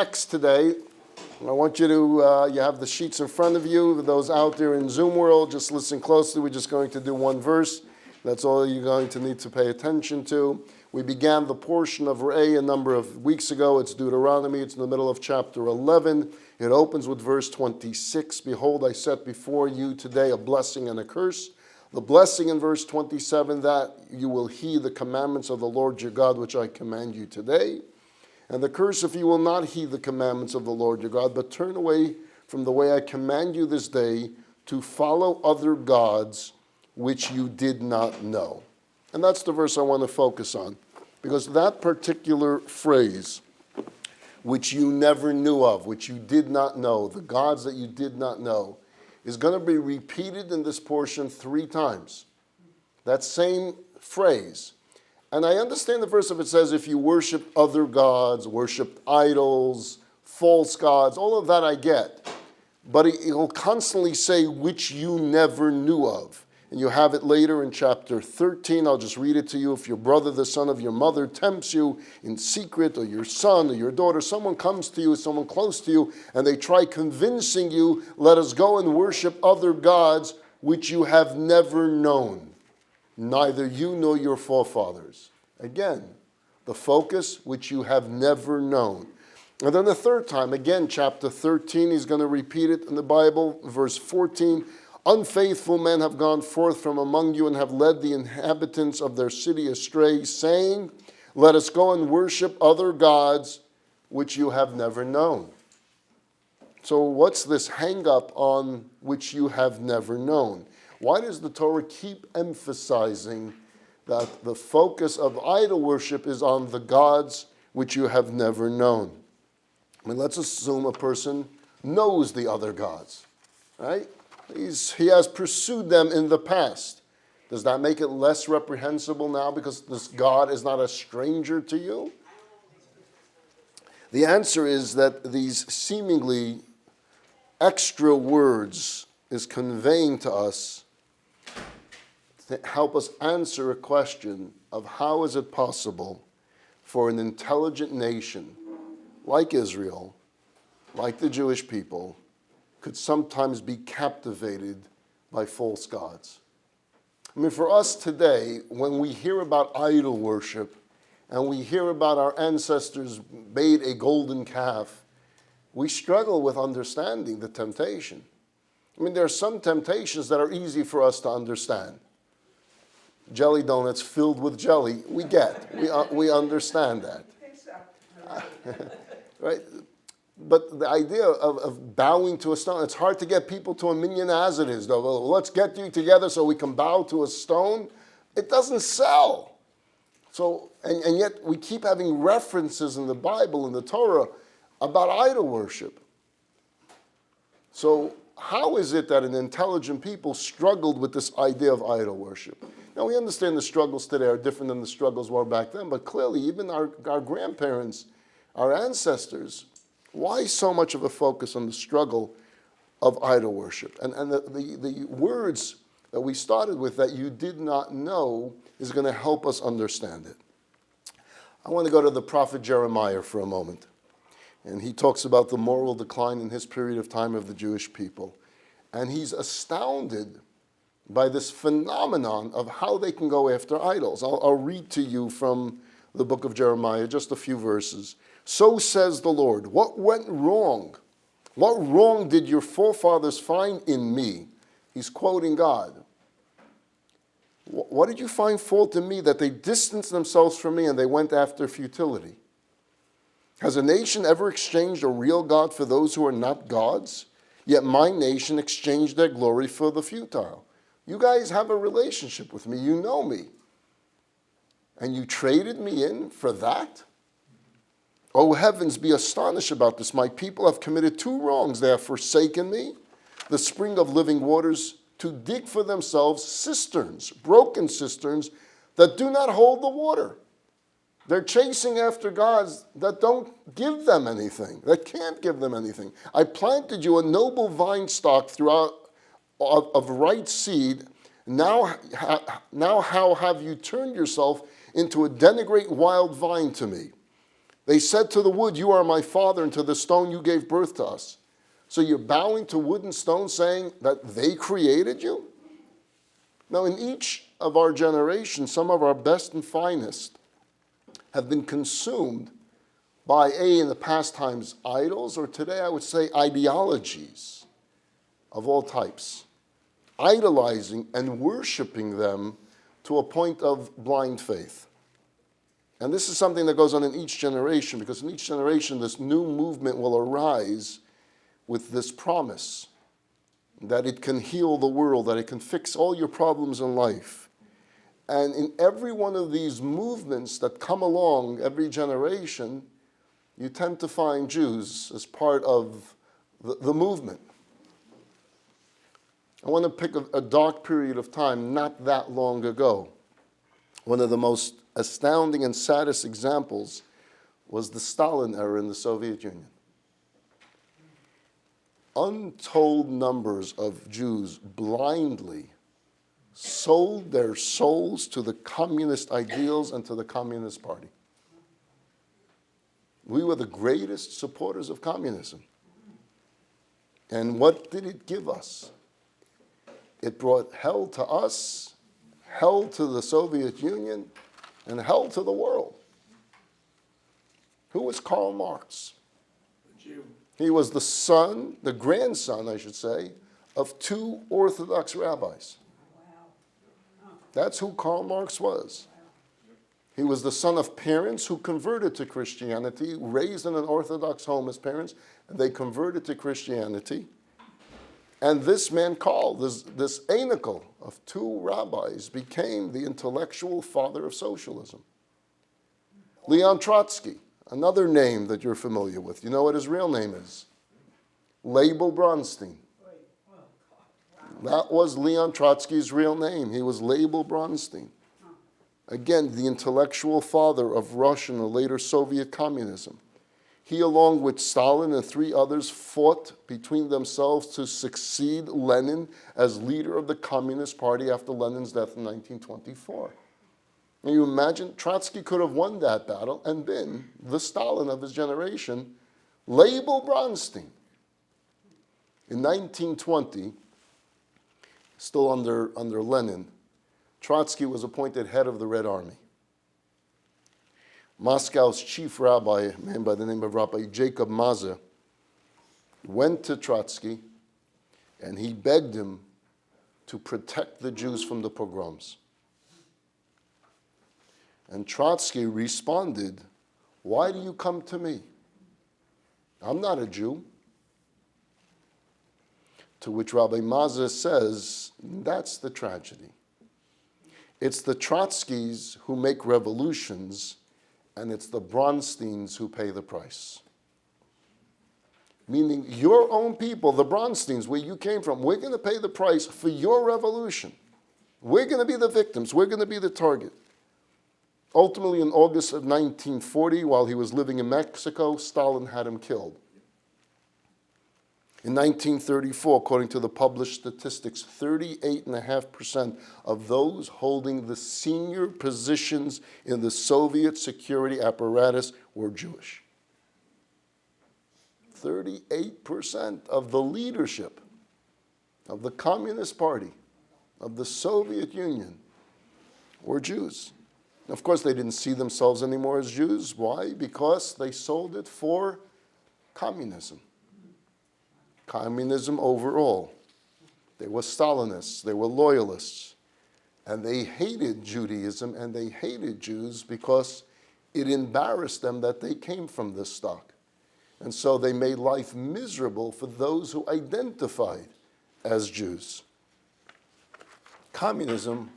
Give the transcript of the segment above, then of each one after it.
Text today. I want you to, you have the sheets in front of you. Those out there in Zoom world, just listen closely. We're just going to do one verse. That's all you're going to need to pay attention to. We began the portion of Re'eh a number of weeks ago. It's Deuteronomy. It's in the middle of chapter 11. It opens with verse 26. Behold, I set before you today a blessing and a curse. The blessing in verse 27, that you will heed the commandments of the Lord your God, which I command you today. And the curse, if you will not heed the commandments of the Lord your God, but turn away from the way I command you this day to follow other gods which you did not know. And that's the verse I want to focus on, because that particular phrase, which you never knew of, which you did not know, the gods that you did not know, is going to be repeated in this portion 3 times. That same phrase. And I understand the verse if it says if you worship other gods, worship idols, false gods, all of that I get. But it'll constantly say which you never knew of. And you have it later in chapter 13. I'll just read it to you. If your brother, the son of your mother, tempts you in secret, or your son or your daughter, someone comes to you, someone close to you, and they try convincing you, let us go and worship other gods which you have never known, neither you nor your forefathers. Again, the focus which you have never known. And then the third time, again, chapter 13, he's going to repeat it in the Bible, verse 14. Unfaithful men have gone forth from among you and have led the inhabitants of their city astray, saying, let us go and worship other gods which you have never known. So what's this hang up on which you have never known? Why does the Torah keep emphasizing that the focus of idol worship is on the gods which you have never known? I mean, let's assume a person knows the other gods, right? He has pursued them in the past. Does that make it less reprehensible now because this God is not a stranger to you? The answer is that these seemingly extra words is conveying to us to help us answer a question of how is it possible for an intelligent nation like Israel, like the Jewish people, could sometimes be captivated by false gods. I mean, for us today, when we hear about idol worship and we hear about our ancestors made a golden calf, we struggle with understanding the temptation. I mean, there are some temptations that are easy for us to understand. Jelly donuts filled with jelly, we get. We understand that. Right? But the idea of bowing to a stone, it's hard to get people to a minyan as it is, though. Well, let's get you together so we can bow to a stone. It doesn't sell. So, and yet we keep having references in the Bible, in the Torah, about idol worship. So how is it that an intelligent people struggled with this idea of idol worship? Now, we understand the struggles today are different than the struggles were back then, but clearly even our grandparents, our ancestors, why so much of a focus on the struggle of idol worship? And the words that we started with, that you did not know, is going to help us understand it. I want to go to the prophet Jeremiah for a moment. And he talks about the moral decline in his period of time of the Jewish people. And he's astounded by this phenomenon of how they can go after idols. I'll read to you from the book of Jeremiah, just a few verses. So says the Lord, what went wrong? What wrong did your forefathers find in me? He's quoting God. What did you find fault in me that they distanced themselves from me and they went after futility? Has a nation ever exchanged a real God for those who are not gods? Yet my nation exchanged their glory for the futile. You guys have a relationship with me. You know me. And you traded me in for that? O heavens, be astonished about this. My people have committed 2 wrongs. They have forsaken me, the spring of living waters, to dig for themselves cisterns, broken cisterns, that do not hold the water. They're chasing after gods that don't give them anything, that can't give them anything. I planted you a noble vine stock throughout of right seed. Now how have you turned yourself into a denigrate wild vine to me? They said to the wood, you are my father, and to the stone you gave birth to us. So you're bowing to wood and stone saying that they created you? Now, in each of our generations, some of our best and finest have been consumed by, in the past times, idols, or today I would say ideologies of all types, idolizing and worshiping them to a point of blind faith. And this is something that goes on in each generation, because in each generation this new movement will arise with this promise that it can heal the world, that it can fix all your problems in life. And in every one of these movements that come along every generation, you tend to find Jews as part of the movement. I want to pick a dark period of time not that long ago. One of the most astounding and saddest examples was the Stalin era in the Soviet Union. Untold numbers of Jews blindly sold their souls to the communist ideals and to the Communist Party. We were the greatest supporters of communism. And what did it give us? It brought hell to us, hell to the Soviet Union, and hell to the world. Who was Karl Marx? A Jew. He was the son, the grandson, I should say, of two Orthodox rabbis. That's who Karl Marx was. He was the son of parents who converted to Christianity, raised in an Orthodox home as parents, and they converted to Christianity. And this man, Karl, this anacle of two rabbis, became the intellectual father of socialism. Leon Trotsky, another name that you're familiar with. You know what his real name is? Label Bronstein. That was Leon Trotsky's real name. He was Label Bronstein. Again, the intellectual father of Russian and later Soviet communism. He, along with Stalin and three others, fought between themselves to succeed Lenin as leader of the Communist Party after Lenin's death in 1924. Can you imagine? Trotsky could have won that battle and been the Stalin of his generation, Label Bronstein. In 1920, still under Lenin, Trotsky was appointed head of the Red Army. Moscow's chief rabbi, a man by the name of Rabbi Jacob Maza, went to Trotsky and he begged him to protect the Jews from the pogroms. And Trotsky responded, "Why do you come to me? I'm not a Jew." To which Rabbi Maza says, that's the tragedy. It's the Trotskys who make revolutions, and it's the Bronsteins who pay the price. Meaning your own people, the Bronsteins, where you came from, we're going to pay the price for your revolution. We're going to be the victims. We're going to be the target. Ultimately, in August of 1940, while he was living in Mexico, Stalin had him killed. In 1934, according to the published statistics, 38.5% of those holding the senior positions in the Soviet security apparatus were Jewish. 38% of the leadership of the Communist Party, of the Soviet Union, were Jews. Of course, they didn't see themselves anymore as Jews. Why? Because they sold it for communism. Communism overall. They were Stalinists, they were loyalists, and they hated Judaism and they hated Jews because it embarrassed them that they came from this stock. And so they made life miserable for those who identified as Jews. Communism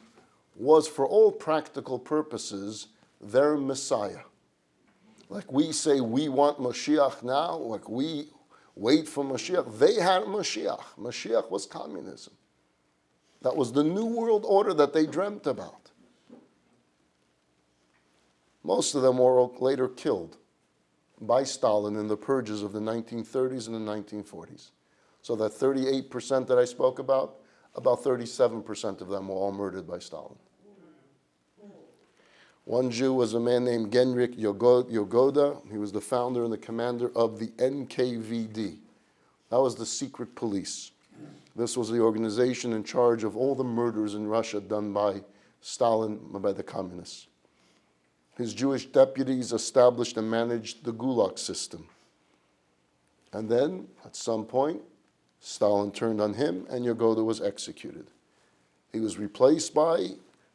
was, for all practical purposes, their Messiah. Like we say we want Mashiach now, like we wait for Mashiach. They had Mashiach. Mashiach was communism. That was the new world order that they dreamt about. Most of them were later killed by Stalin in the purges of the 1930s and the 1940s. So that 38% that I spoke about 37% of them were all murdered by Stalin. One Jew was a man named Genrikh Yagoda. He was the founder and the commander of the NKVD. That was the secret police. This was the organization in charge of all the murders in Russia done by Stalin, by the communists. His Jewish deputies established and managed the Gulag system. And then, at some point, Stalin turned on him and Yagoda was executed. He was replaced by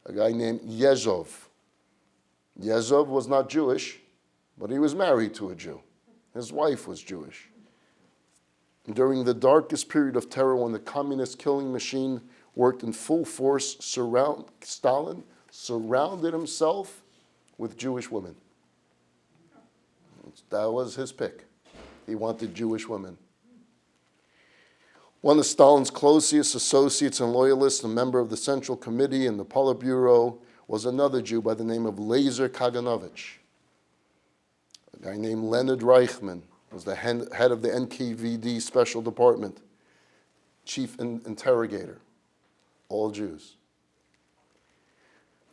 a guy named Yezhov. Yezhov was not Jewish, but he was married to a Jew. His wife was Jewish. During the darkest period of terror, when the communist killing machine worked in full force, Stalin surrounded himself with Jewish women. That was his pick. He wanted Jewish women. One of Stalin's closest associates and loyalists, a member of the Central Committee and the Politburo, was another Jew by the name of Lazar Kaganovich. A guy named Leonard Reichman was the head of the NKVD Special Department, chief interrogator, all Jews.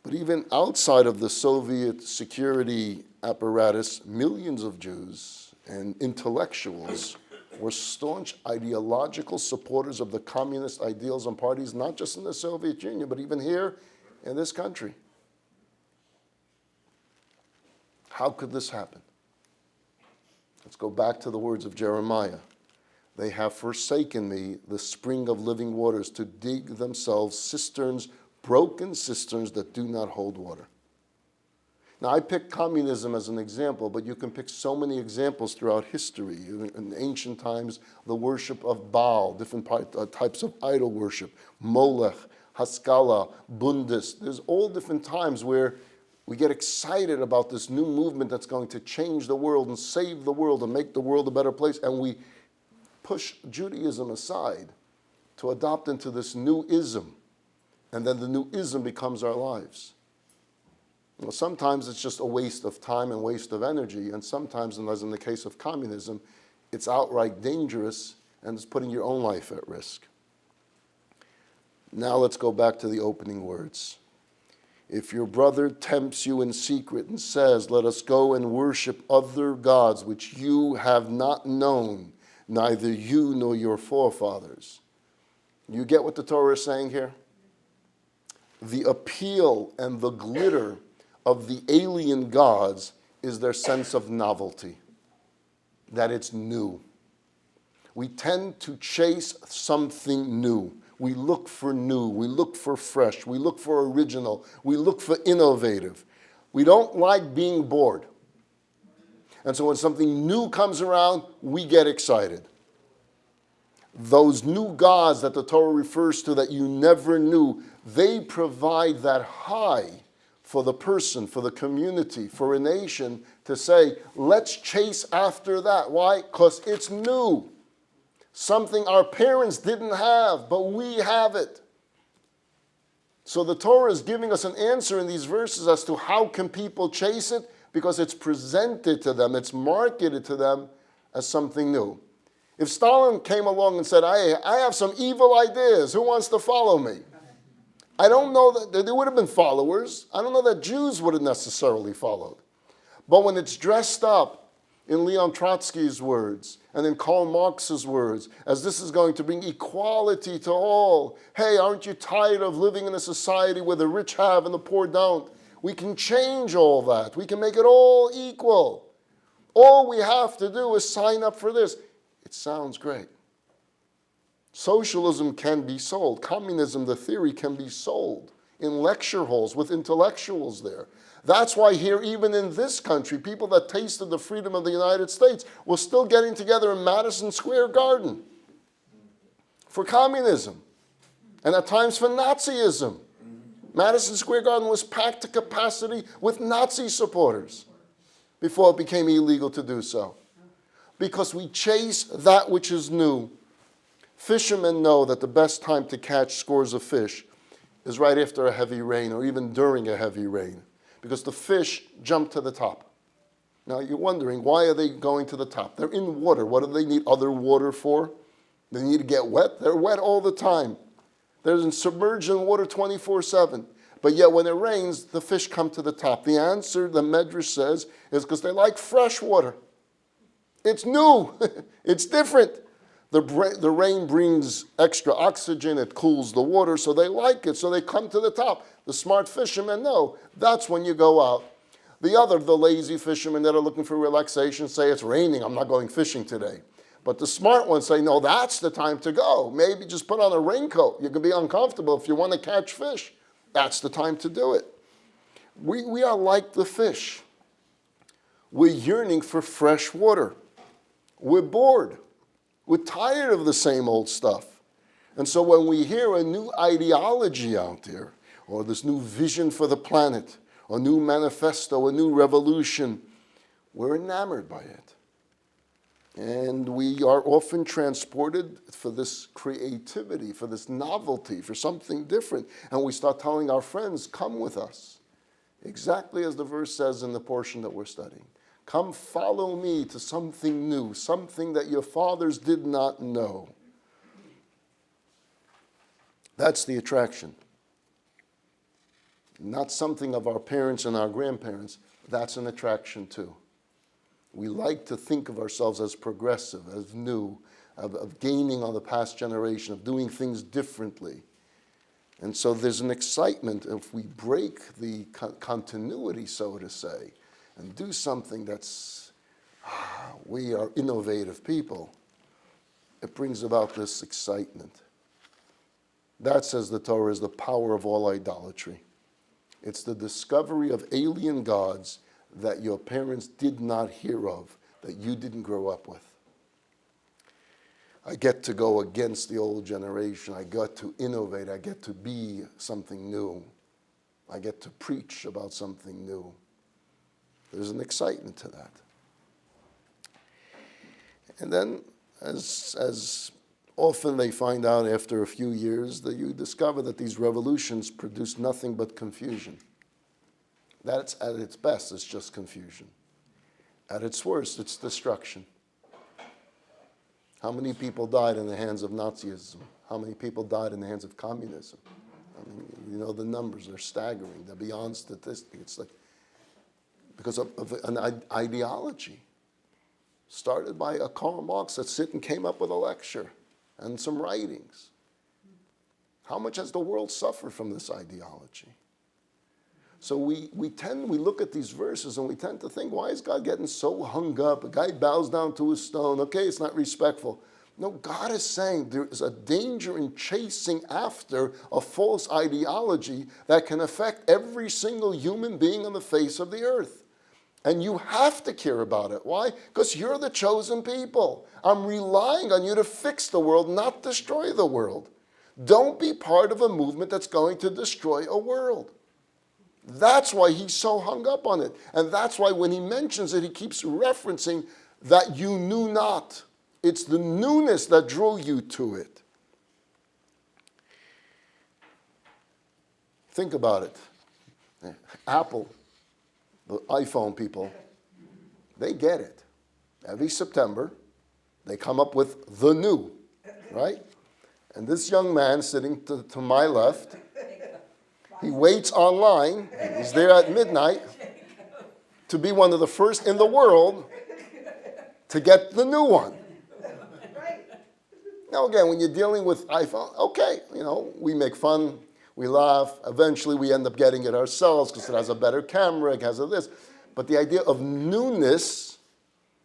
But even outside of the Soviet security apparatus, millions of Jews and intellectuals were staunch ideological supporters of the communist ideals and parties, not just in the Soviet Union, but even here in this country. How could this happen? Let's go back to the words of Jeremiah. They have forsaken me, the spring of living waters, to dig themselves cisterns, broken cisterns that do not hold water. Now, I picked communism as an example, but you can pick so many examples throughout history. In ancient times, the worship of Baal, different types of idol worship, Molech, Haskalah, Bundes. There's all different times where we get excited about this new movement that's going to change the world and save the world and make the world a better place, and we push Judaism aside to adopt into this new ism, and then the new ism becomes our lives. You know, sometimes it's just a waste of time and waste of energy, and sometimes, and as in the case of communism, it's outright dangerous and it's putting your own life at risk. Now let's go back to the opening words. If your brother tempts you in secret and says, let us go and worship other gods which you have not known, neither you nor your forefathers. You get what the Torah is saying here? The appeal and the glitter of the alien gods is their sense of novelty, that it's new. We tend to chase something new. We look for new, we look for fresh, we look for original, we look for innovative. We don't like being bored. And so when something new comes around, we get excited. Those new gods that the Torah refers to that you never knew, they provide that high for the person, for the community, for a nation to say, let's chase after that. Why? Because it's new. Something our parents didn't have, but we have it. So the Torah is giving us an answer in these verses as to how can people chase it, because it's presented to them, it's marketed to them as something new. If Stalin came along and said, I have some evil ideas, who wants to follow me? I don't know that there would have been followers. I don't know that Jews would have necessarily followed. But when it's dressed up in Leon Trotsky's words and in Karl Marx's words, as this is going to bring equality to all. Hey, aren't you tired of living in a society where the rich have and the poor don't? We can change all that. We can make it all equal. All we have to do is sign up for this. It sounds great. Socialism can be sold. Communism, the theory, can be sold in lecture halls with intellectuals there. That's why here, even in this country, people that tasted the freedom of the United States were still getting together in Madison Square Garden for communism, and at times for Nazism. Madison Square Garden was packed to capacity with Nazi supporters before it became illegal to do so. Because we chase that which is new. Fishermen know that the best time to catch scores of fish is right after a heavy rain or even during a heavy rain, because the fish jump to the top. Now you're wondering, why are they going to the top? They're in water. What do they need other water for? They need to get wet? They're wet all the time. They're submerged in water 24/7. But yet when it rains, the fish come to the top. The answer, the Medrash says, is because they like fresh water. It's new. It's different. The rain brings extra oxygen. It cools the water, so they like it. So they come to the top. The smart fishermen know that's when you go out. The lazy fishermen that are looking for relaxation say, it's raining, I'm not going fishing today. But the smart ones say, no, that's the time to go. Maybe just put on a raincoat. You can be uncomfortable if you want to catch fish. That's the time to do it. We are like the fish. We're yearning for fresh water. We're bored. We're tired of the same old stuff. And so when we hear a new ideology out there, or this new vision for the planet, a new manifesto, a new revolution, we're enamored by it. And we are often transported for this creativity, for this novelty, for something different. And we start telling our friends, come with us. Exactly as the verse says in the portion that we're studying. Come follow me to something new, something that your fathers did not know. That's the attraction. Not something of our parents and our grandparents. That's an attraction too. We like to think of ourselves as progressive, as new, of gaining on the past generation, of doing things differently. And so there's an excitement if we break the continuity, so to say, and do something that's, we are innovative people. It brings about this excitement. That, says the Torah, is the power of all idolatry. It's the discovery of alien gods that your parents did not hear of, that you didn't grow up with. I get to go against the old generation. I get to innovate. I get to be something new. I get to preach about something new. There's an excitement to that. And then, as often they find out after a few years, that you discover that these revolutions produce nothing but confusion. That's at its best, it's just confusion. At its worst, it's destruction. How many people died in the hands of Nazism? How many people died in the hands of communism? I mean, you know, the numbers are staggering. They're beyond statistics. It's like, because of an ideology started by a Karl Marx that came up with a lecture and some writings. How much has the world suffered from this ideology? So we look at these verses and we tend to think, why is God getting so hung up? A guy bows down to a stone. Okay, it's not respectful. No, God is saying there is a danger in chasing after a false ideology that can affect every single human being on the face of the earth. And you have to care about it. Why? Because you're the chosen people. I'm relying on you to fix the world, not destroy the world. Don't be part of a movement that's going to destroy a world. That's why he's so hung up on it. And that's why when he mentions it, he keeps referencing that you knew not. It's the newness that drew you to it. Think about it. Apple, the iPhone people, they get it. Every September, they come up with the new, right? And this young man sitting to my left, he waits online, he's there at midnight, to be one of the first in the world to get the new one. Now again, when you're dealing with iPhone, okay, you know, we make fun, we laugh, eventually we end up getting it ourselves because it has a better camera, it has this. But the idea of newness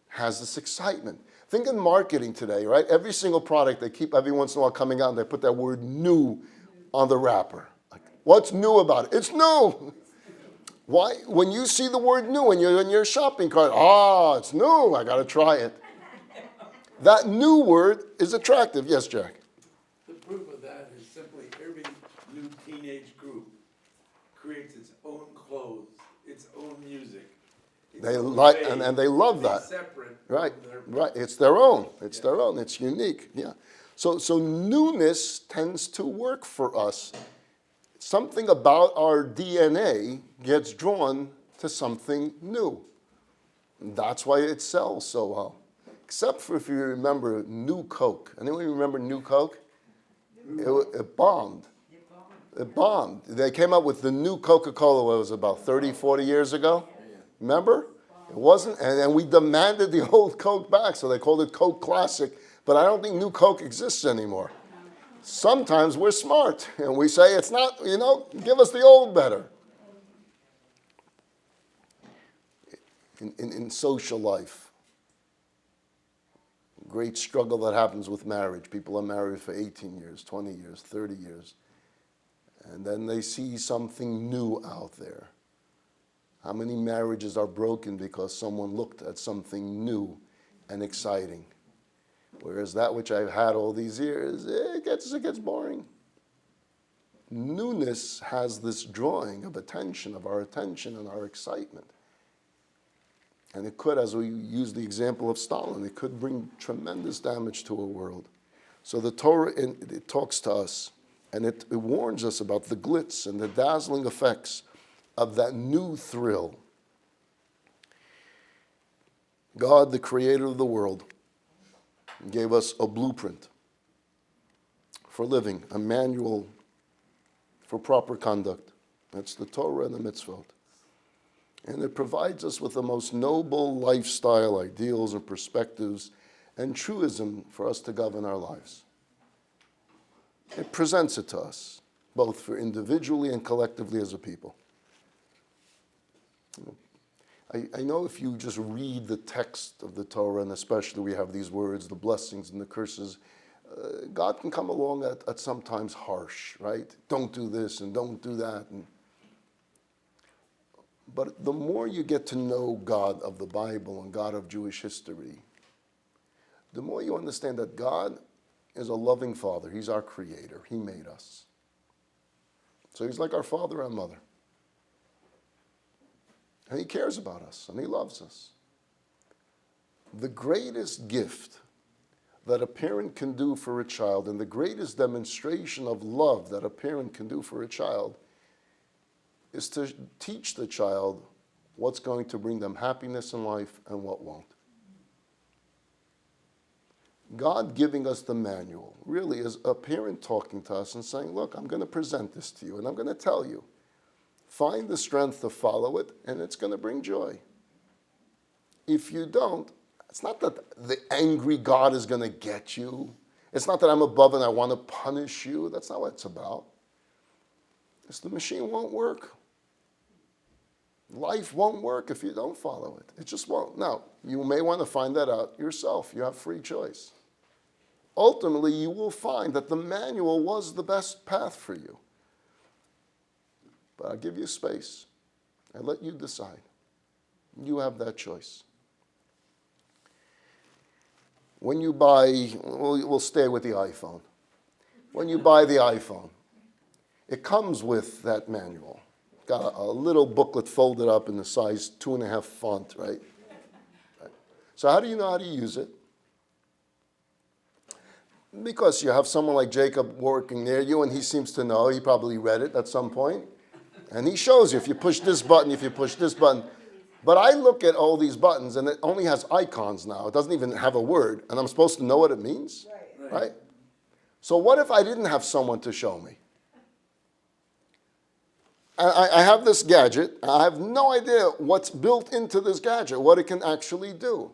has this excitement. Think in marketing today, right? Every single product, they keep every once in a while coming out and they put that word new on the wrapper. What's new about it? It's new. Why? When you see the word new and you're in your shopping cart, it's new, I got to try it. That new word is attractive. Yes, Jack? The proof of that is simply every new teenage group creates its own clothes, its own music. They like, and they love that. Separate. Right, right. It's their own. It's their own. It's unique. Yeah. So newness tends to work for us. Something about our DNA gets drawn to something new. And that's why it sells so well. Except for if you remember New Coke. Anyone remember New Coke? It bombed. It bombed. They came up with the new Coca-Cola, what was it, about 30, 40 years ago? Remember? It wasn't, and we demanded the old Coke back, so they called it Coke Classic. But I don't think new Coke exists anymore. Sometimes we're smart, and we say it's not, give us the old better. In social life, great struggle that happens with marriage. People are married for 18 years, 20 years, 30 years. And then they see something new out there. How many marriages are broken because someone looked at something new and exciting? Whereas that which I've had all these years, it gets boring. Newness has this drawing of attention, of our attention and our excitement. And it could, as we use the example of Stalin, it could bring tremendous damage to a world. So the Torah, it talks to us, and it warns us about the glitz and the dazzling effects of that new thrill. God, the creator of the world, gave us a blueprint for living, a manual for proper conduct. That's the Torah and the mitzvot. And it provides us with the most noble lifestyle ideals and perspectives and truism for us to govern our lives. It presents it to us, both for individually and collectively as a people. I know if you just read the text of the Torah, and especially we have these words, the blessings and the curses, God can come along at sometimes harsh, right? Don't do this and don't do that. But the more you get to know God of the Bible and God of Jewish history, the more you understand that God is a loving Father. He's our creator. He made us. So he's like our father and mother. And he cares about us, and he loves us. The greatest gift that a parent can do for a child, and the greatest demonstration of love that a parent can do for a child, is to teach the child what's going to bring them happiness in life and what won't. God giving us the manual really is a parent talking to us and saying, look, I'm going to present this to you, and I'm going to tell you. Find the strength to follow it, and it's going to bring joy. If you don't, it's not that the angry God is going to get you. It's not that I'm above and I want to punish you. That's not what it's about. It's the machine won't work. Life won't work if you don't follow it. It just won't. Now, you may want to find that out yourself. You have free choice. Ultimately, you will find that the manual was the best path for you. But I'll give you space. I'll let you decide. You have that choice. When you buy, we'll stay with the iPhone. When you buy the iPhone, it comes with that manual. Got a little booklet folded up in the size 2.5 font, right? So how do you know how to use it? Because you have someone like Jacob working near you, and he seems to know. He probably read it at some point. And he shows you if you push this button, if you push this button. But I look at all these buttons, and it only has icons now. It doesn't even have a word, and I'm supposed to know what it means, right? So what if I didn't have someone to show me? I have this gadget. I have no idea what's built into this gadget, what it can actually do.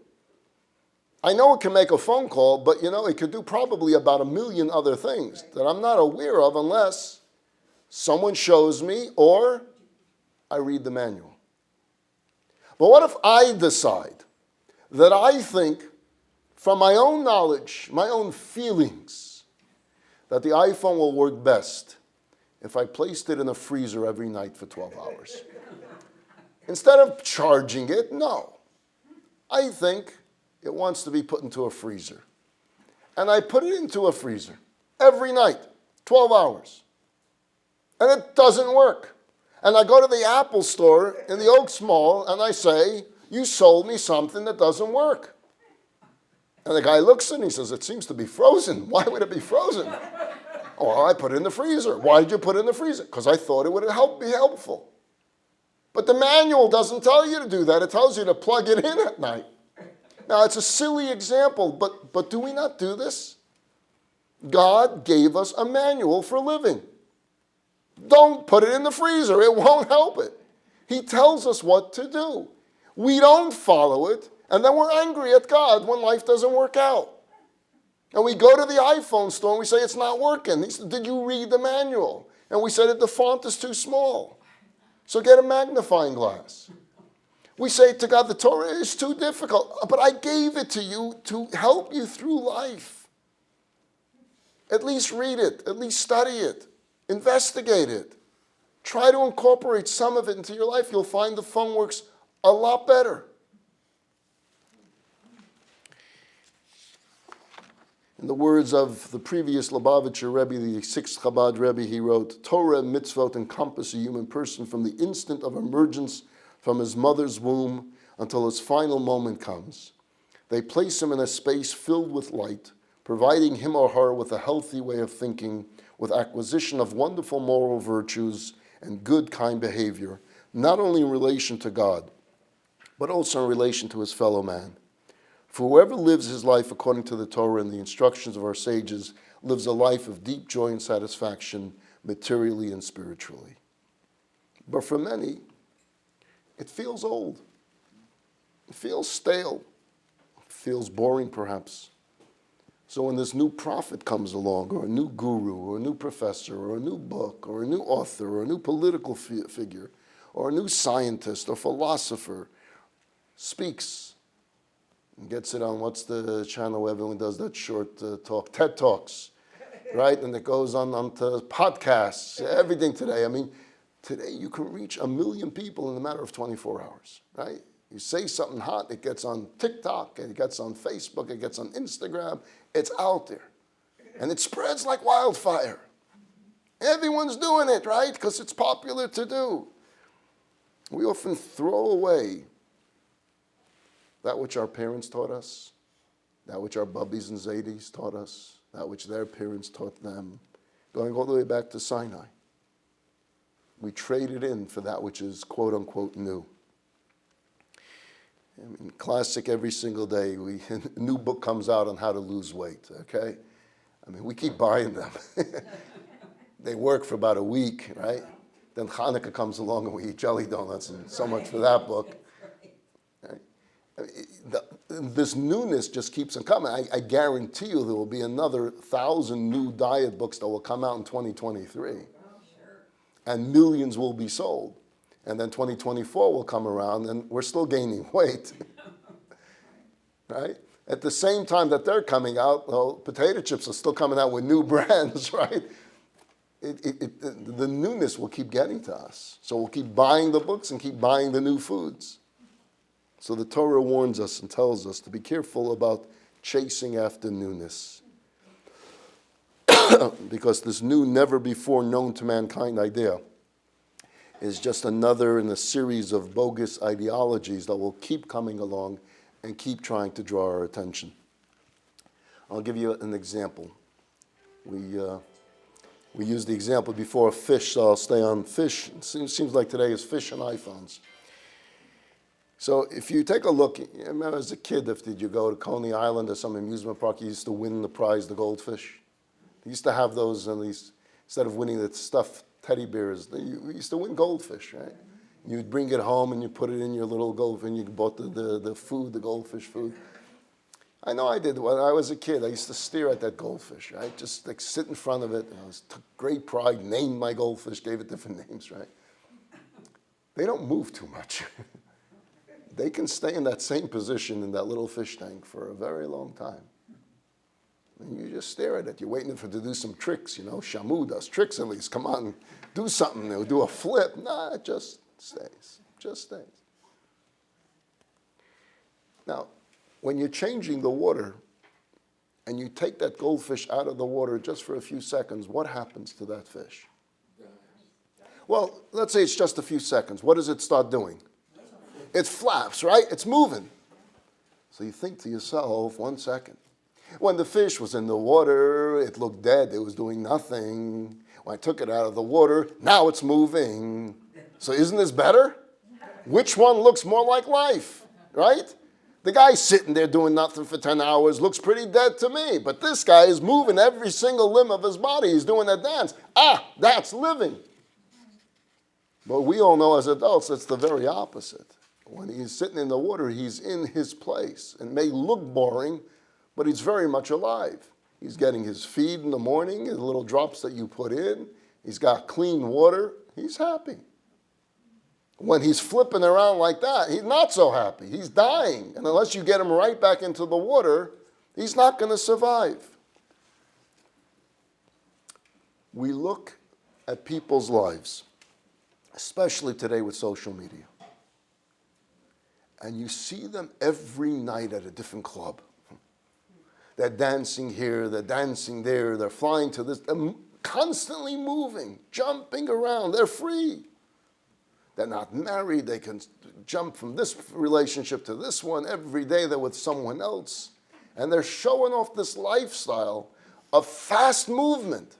I know it can make a phone call, but it could do probably about 1 million other things that I'm not aware of unless someone shows me or I read the manual. But what if I decide that I think from my own knowledge, my own feelings, that the iPhone will work best if I placed it in a freezer every night for 12 hours? Instead of charging it, no. I think it wants to be put into a freezer. And I put it into a freezer every night, 12 hours. And it doesn't work. And I go to the Apple store in the Oaks Mall and I say, you sold me something that doesn't work. And the guy looks and he says, it seems to be frozen. Why would it be frozen? Oh, well, I put it in the freezer. Why did you put it in the freezer? Because I thought it would be helpful. But the manual doesn't tell you to do that. It tells you to plug it in at night. Now, it's a silly example, but do we not do this? God gave us a manual for living. Don't put it in the freezer. It won't help it. He tells us what to do. We don't follow it, and then we're angry at God when life doesn't work out. And we go to the iPhone store and we say, it's not working. He said, did you read the manual? And we said, the font is too small. So get a magnifying glass. We say to God, the Torah is too difficult, but I gave it to you to help you through life. At least read it. At least study it. Investigate it. Try to incorporate some of it into your life. You'll find the phone works a lot better. In the words of the previous Lubavitcher Rebbe, the sixth Chabad Rebbe, he wrote, Torah and mitzvot encompass a human person from the instant of emergence from his mother's womb until his final moment comes. They place him in a space filled with light, providing him or her with a healthy way of thinking, with acquisition of wonderful moral virtues and good, kind behavior, not only in relation to God, but also in relation to his fellow man. For whoever lives his life according to the Torah and the instructions of our sages lives a life of deep joy and satisfaction, materially and spiritually. But for many, it feels old. It feels stale. It feels boring, perhaps. So when this new prophet comes along, or a new guru, or a new professor, or a new book, or a new author, or a new political figure, or a new scientist or philosopher speaks and gets it on, what's the channel where everyone does that short talk? TED Talks, right? And it goes on to podcasts, everything today. I mean, today you can reach 1 million people in a matter of 24 hours, right? You say something hot, it gets on TikTok, it gets on Facebook, it gets on Instagram. It's out there. And it spreads like wildfire. Everyone's doing it, right? Because it's popular to do. We often throw away that which our parents taught us, that which our bubbies and zadis taught us, that which their parents taught them, going all the way back to Sinai. We trade it in for that which is quote unquote new. I mean, classic every single day. A new book comes out on how to lose weight, okay? I mean, we keep buying them. They work for about a week, right? Then Hanukkah comes along and we eat jelly donuts, and so much for that book. Right? I mean, this newness just keeps on coming. I guarantee you there will be another 1,000 new diet books that will come out in 2023. And millions will be sold. And then 2024 will come around and we're still gaining weight, right? At the same time that they're coming out, well, potato chips are still coming out with new brands, right? The newness will keep getting to us. So we'll keep buying the books and keep buying the new foods. So the Torah warns us and tells us to be careful about chasing after newness. Because this new, never before known to mankind idea is just another in a series of bogus ideologies that will keep coming along and keep trying to draw our attention. I'll give you an example. We used the example before of fish, so I'll stay on fish. It seems like today is fish and iPhones. So if you take a look, I remember as a kid, did you go to Coney Island or some amusement park, you used to win the prize, the goldfish. They used to have those, at least, instead of winning the stuffed teddy bears, you used to win goldfish, right? You'd bring it home and you put it in your little goldfish, and you bought the food, the goldfish food. I know I did. When I was a kid, I used to stare at that goldfish, right? Just like sit in front of it. I took great pride, named my goldfish, gave it different names, right? They don't move too much. They can stay in that same position in that little fish tank for a very long time. And you just stare at it. You're waiting for it to do some tricks, Shamu does tricks at least. Come on, do something. They'll do a flip. Nah, it just stays. Just stays. Now, when you're changing the water and you take that goldfish out of the water just for a few seconds, what happens to that fish? Well, let's say it's just a few seconds. What does it start doing? It flaps, right? It's moving. So you think to yourself, 1 second. When the fish was in the water, it looked dead. It was doing nothing. When I took it out of the water, now it's moving. So isn't this better? Which one looks more like life, right? The guy sitting there doing nothing for 10 hours looks pretty dead to me. But this guy is moving every single limb of his body. He's doing a dance. Ah, that's living. But we all know as adults it's the very opposite. When he's sitting in the water, he's in his place. It may look boring, but he's very much alive. He's getting his feed in the morning, his little drops that you put in. He's got clean water. He's happy. When he's flipping around like that, he's not so happy. He's dying. And unless you get him right back into the water, he's not going to survive. We look at people's lives, especially today with social media, and you see them every night at a different club. They're dancing here, they're dancing there, they're flying to this, they're constantly moving, jumping around, they're free. They're not married, they can jump from this relationship to this one. Every day they're with someone else. And they're showing off this lifestyle of fast movement.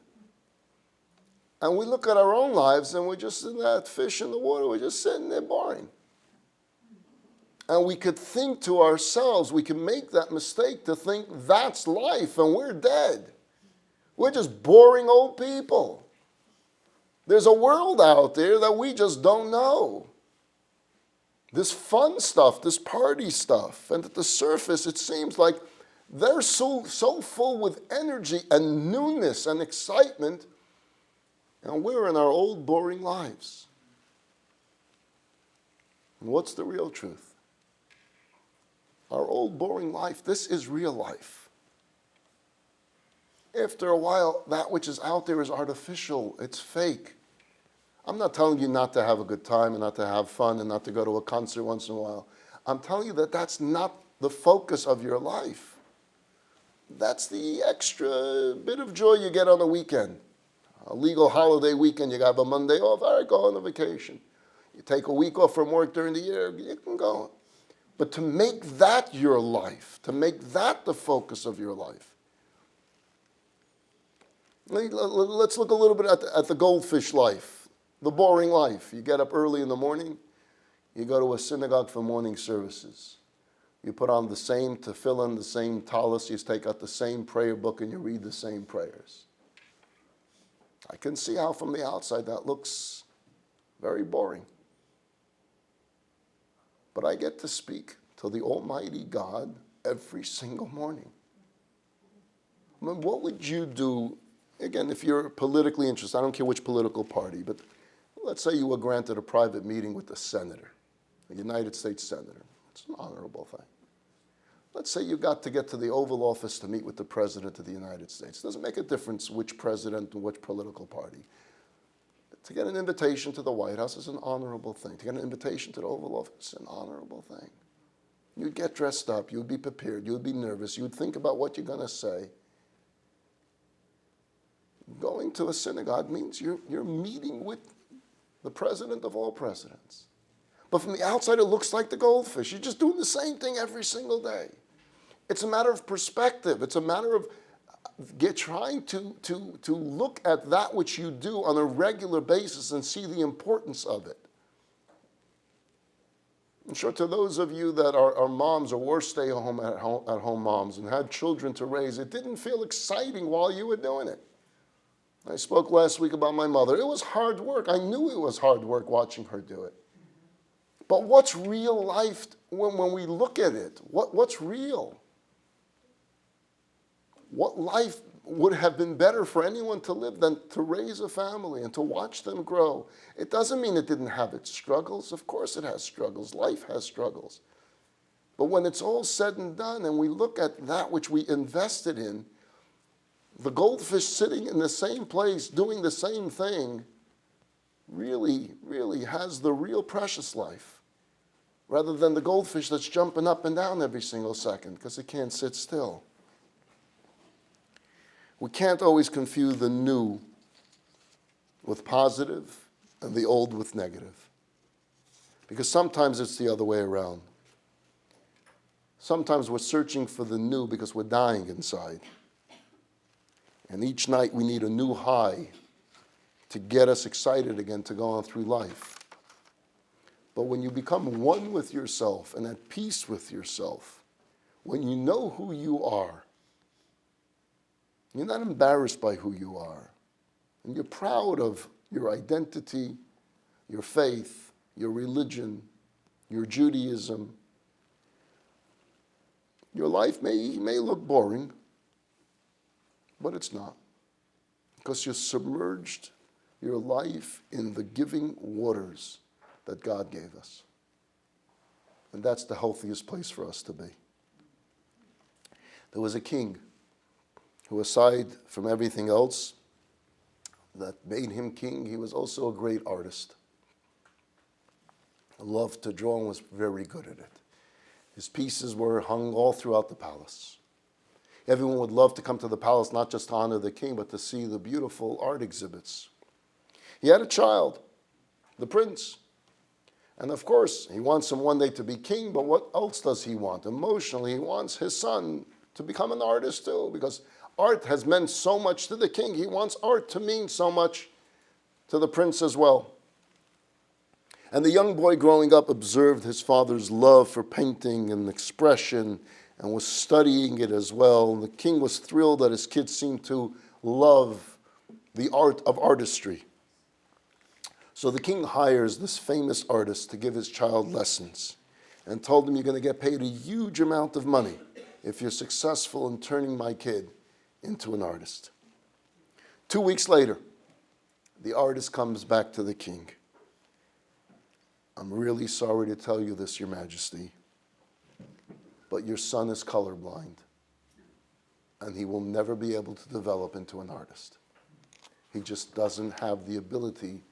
And we look at our own lives and we're just in that fish in the water, we're just sitting there boring. And we could think to ourselves, we can make that mistake to think that's life and we're dead. We're just boring old people. There's a world out there that we just don't know. This fun stuff, this party stuff, and at the surface it seems like they're so full with energy and newness and excitement, and we're in our old boring lives. And what's the real truth? Our old boring life, this is real life. After a while, that which is out there is artificial, it's fake. I'm not telling you not to have a good time and not to have fun and not to go to a concert once in a while. I'm telling you that that's not the focus of your life. That's the extra bit of joy you get on the weekend. A legal holiday weekend, you have a Monday off, all right, go on a vacation. You take a week off from work during the year, you can go. But to make that your life, to make that the focus of your life. Let's look a little bit at the goldfish life, the boring life. You get up early in the morning, you go to a synagogue for morning services. You put on the same tefillin, the same talis, you take out the same prayer book and you read the same prayers. I can see how from the outside that looks very boring. But I get to speak to the Almighty God every single morning. I mean, what would you do, again, if you're politically interested, I don't care which political party, but let's say you were granted a private meeting with a senator, a United States senator. It's an honorable thing. Let's say you got to get to the Oval Office to meet with the President of the United States. It doesn't make a difference which president and which political party. To get an invitation to the White House is an honorable thing. To get an invitation to the Oval Office is an honorable thing. You'd get dressed up, you'd be prepared, you'd be nervous, you'd think about what you're going to say. Going to a synagogue means you're meeting with the president of all presidents. But from the outside, it looks like the goldfish. You're just doing the same thing every single day. It's a matter of perspective. It's a matter of trying to look at that which you do on a regular basis and see the importance of it. I'm sure to those of you that are moms or were stay-at-home moms and had children to raise, it didn't feel exciting while you were doing it. I spoke last week about my mother. It was hard work. I knew it was hard work watching her do it. But what's real life when we look at it? What's real? What life would have been better for anyone to live than to raise a family and to watch them grow? It doesn't mean it didn't have its struggles. Of course it has struggles. Life has struggles. But when it's all said and done and we look at that which we invested in, the goldfish sitting in the same place doing the same thing really, really has the real precious life, rather than the goldfish that's jumping up and down every single second because it can't sit still. We can't always confuse the new with positive and the old with negative, because sometimes it's the other way around. Sometimes we're searching for the new because we're dying inside. And each night we need a new high to get us excited again to go on through life. But when you become one with yourself and at peace with yourself, when you know who you are, you're not embarrassed by who you are, and you're proud of your identity, your faith, your religion, your Judaism. Your life may look boring, but it's not. Because you submerged your life in the giving waters that God gave us. And that's the healthiest place for us to be. There was a king who, aside from everything else that made him king, he was also a great artist. He loved to draw and was very good at it. His pieces were hung all throughout the palace. Everyone would love to come to the palace, not just to honor the king, but to see the beautiful art exhibits. He had a child, the prince. And of course, he wants him one day to be king, but what else does he want? Emotionally, he wants his son to become an artist too, because art has meant so much to the king. He wants art to mean so much to the prince as well. And the young boy growing up observed his father's love for painting and expression and was studying it as well. And the king was thrilled that his kid seemed to love the art of artistry. So the king hires this famous artist to give his child lessons and told him, you're going to get paid a huge amount of money if you're successful in turning my kid into an artist. 2 weeks later, the artist comes back to the king. I'm really sorry to tell you this, Your Majesty, but your son is colorblind, and he will never be able to develop into an artist. He just doesn't have the ability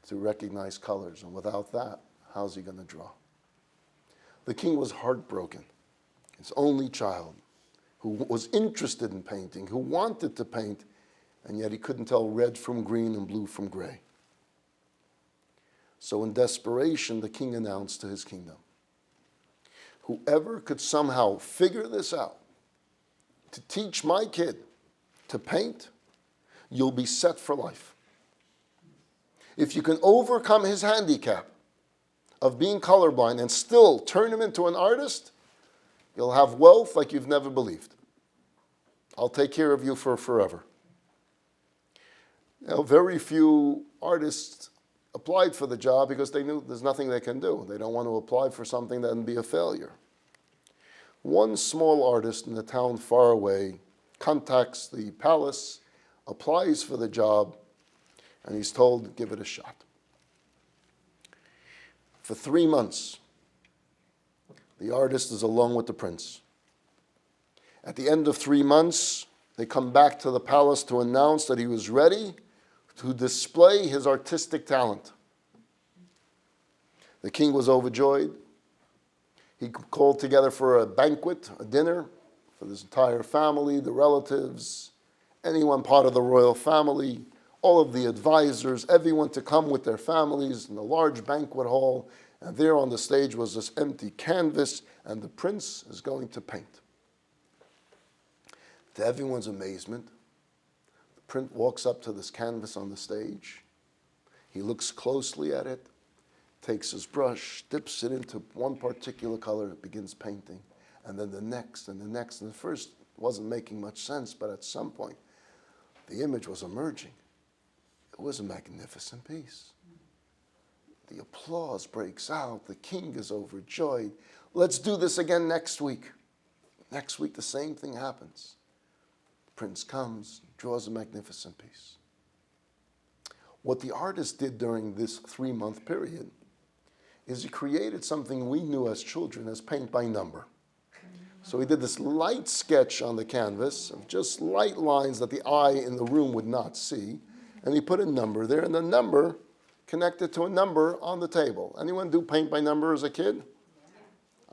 to recognize colors, and without that, how's he going to draw? The king was heartbroken. His only child, who was interested in painting, who wanted to paint, and yet he couldn't tell red from green and blue from gray. So in desperation, the king announced to his kingdom, whoever could somehow figure this out, to teach my kid to paint, you'll be set for life. If you can overcome his handicap of being colorblind and still turn him into an artist, you'll have wealth like you've never believed. I'll take care of you for forever. Now, very few artists applied for the job because they knew there's nothing they can do. They don't want to apply for something that would be a failure. One small artist in a town far away contacts the palace, applies for the job, and he's told, give it a shot. For 3 months, the artist is alone with the prince. At the end of 3 months, they come back to the palace to announce that he was ready to display his artistic talent. The king was overjoyed. He called together for a banquet, a dinner, for his entire family, the relatives, anyone part of the royal family, all of the advisors, everyone to come with their families in a large banquet hall. And there on the stage was this empty canvas, and the prince is going to paint. To everyone's amazement, the prince walks up to this canvas on the stage. He looks closely at it, takes his brush, dips it into one particular color, begins painting, and then the next and the next. And the first wasn't making much sense, but at some point, the image was emerging. It was a magnificent piece. The applause breaks out. The king is overjoyed. Let's do this again next week. Next week, the same thing happens. The prince comes, draws a magnificent piece. What the artist did during this 3-month period is he created something we knew as children as paint by number. So he did this light sketch on the canvas of just light lines that the eye in the room would not see. And he put a number there, and the number connected to a number on the table. Anyone do paint by number as a kid?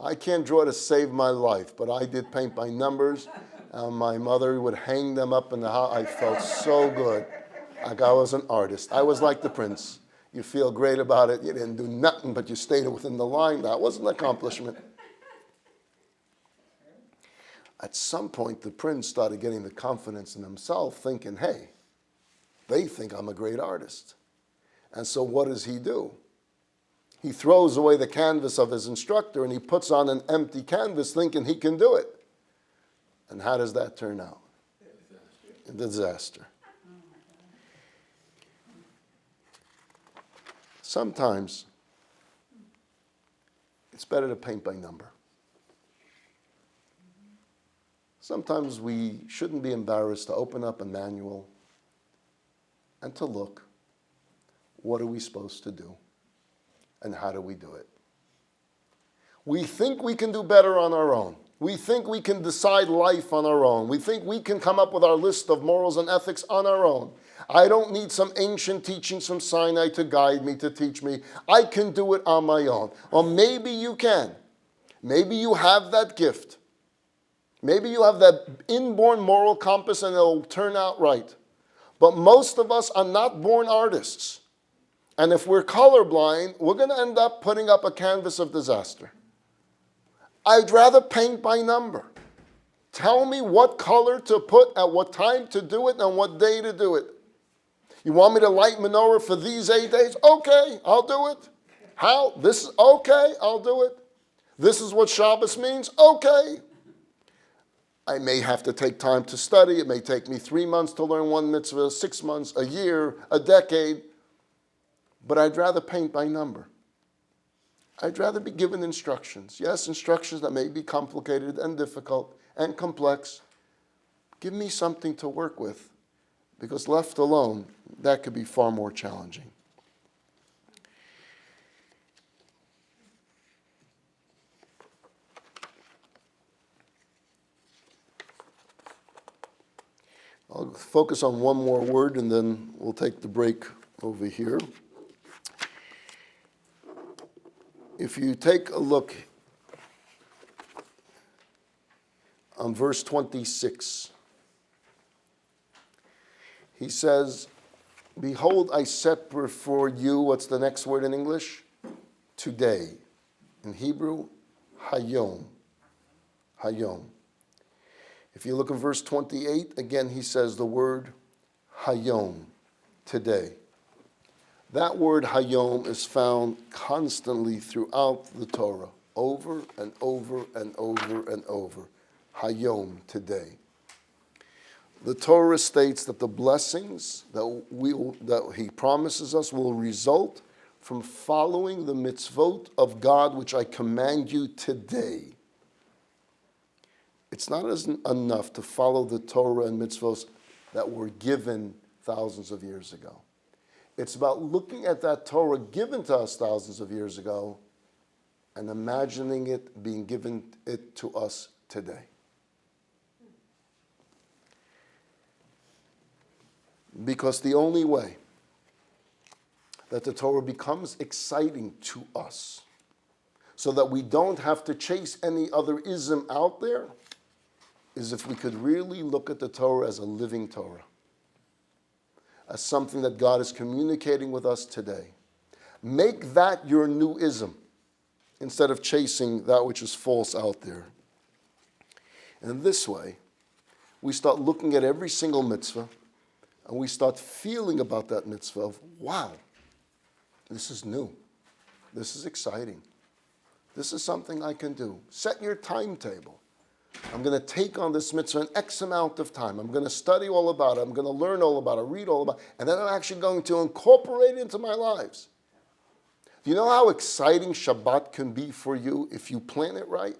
I can't draw to save my life, but I did paint by numbers. My mother would hang them up in the house. I felt so good, like I was an artist. I was like the prince. You feel great about it. You didn't do nothing, but you stayed within the line. That was an accomplishment. At some point, the prince started getting the confidence in himself, thinking, hey, they think I'm a great artist. And so what does he do? He throws away the canvas of his instructor and he puts on an empty canvas thinking he can do it. And how does that turn out? A disaster. Sometimes it's better to paint by number. Sometimes we shouldn't be embarrassed to open up a manual and to look, what are we supposed to do and how do we do it? We think we can do better on our own. We think we can decide life on our own. We think we can come up with our list of morals and ethics on our own. I don't need some ancient teachings from Sinai to guide me, to teach me. I can do it on my own. Or maybe you can. Maybe you have that gift. Maybe you have that inborn moral compass and it'll turn out right. But most of us are not born artists. And if we're colorblind, we're going to end up putting up a canvas of disaster. I'd rather paint by number. Tell me what color to put, at what time to do it, and what day to do it. You want me to light menorah for these 8 days? Okay, I'll do it. How? This is okay, I'll do it. This is what Shabbos means? Okay. I may have to take time to study. It may take me 3 months to learn one mitzvah, 6 months, a year, a decade. But I'd rather paint by number. I'd rather be given instructions. Yes, instructions that may be complicated and difficult and complex. Give me something to work with, because left alone, that could be far more challenging. I'll focus on one more word and then we'll take the break over here. If you take a look on verse 26, he says, behold, I set before you, what's the next word in English? Today. In Hebrew, hayom. Hayom. If you look at verse 28, again he says the word hayom, today. That word hayom is found constantly throughout the Torah, over and over and over and over. Hayom, today. The Torah states that the blessings that he promises us will result from following the mitzvot of God, which I command you today. It's not enough to follow the Torah and mitzvot that were given thousands of years ago. It's about looking at that Torah given to us thousands of years ago and imagining it being given it to us today. Because the only way that the Torah becomes exciting to us, so that we don't have to chase any other ism out there, is if we could really look at the Torah as a living Torah, as something that God is communicating with us today. Make that your new ism, instead of chasing that which is false out there. And this way, we start looking at every single mitzvah, and we start feeling about that mitzvah of, wow, this is new. This is exciting. This is something I can do. Set your timetable. I'm going to take on this mitzvah an X amount of time. I'm going to study all about it. I'm going to learn all about it, read all about it, and then I'm actually going to incorporate it into my lives. Do you know how exciting Shabbat can be for you if you plan it right?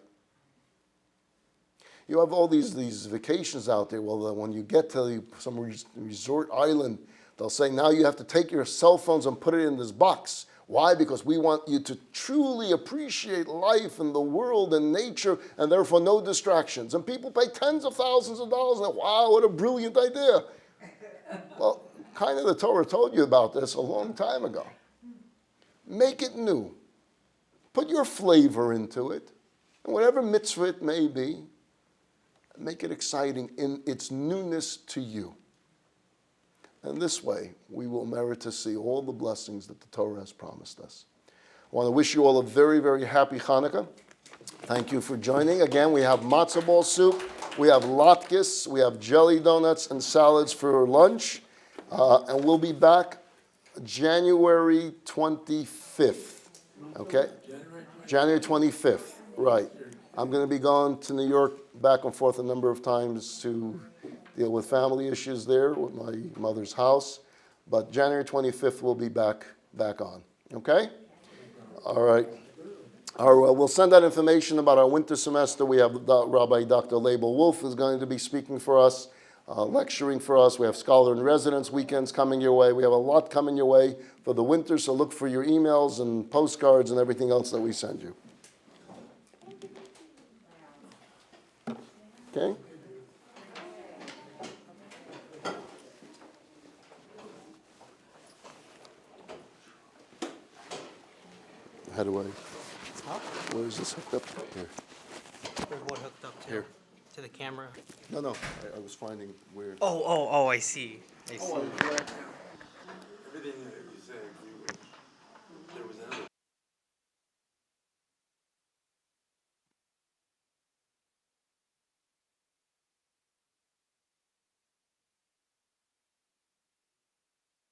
You have all these vacations out there. Well, when you get to some resort island, they'll say, now you have to take your cell phones and put it in this box. Why? Because we want you to truly appreciate life and the world and nature, and therefore no distractions. And people pay tens of thousands of dollars, and wow, what a brilliant idea. Well, kind of the Torah told you about this a long time ago. Make it new. Put your flavor into it, and whatever mitzvah it may be, make it exciting in its newness to you. And this way, we will merit to see all the blessings that the Torah has promised us. I want to wish you all a very, very happy Hanukkah. Thank you for joining. Again, we have matzah ball soup, we have latkes, we have jelly donuts and salads for lunch. And we'll be back January 25th. Okay? January 25th, right. I'm going to be going to New York back and forth a number of times to deal with family issues there with my mother's house. But January 25th, we'll be back on. Okay? All right. We'll send that information about our winter semester. We have Rabbi Dr. Label Wolf is going to be speaking for us, lecturing for us. We have Scholar in Residence weekends coming your way. We have a lot coming your way for the winter, so look for your emails and postcards and everything else that we send you. Okay? How do I? Where is this hooked up? Here. Where's what hooked up to? Here. To the camera? No. I was finding where. Oh, I see. I see. Everything is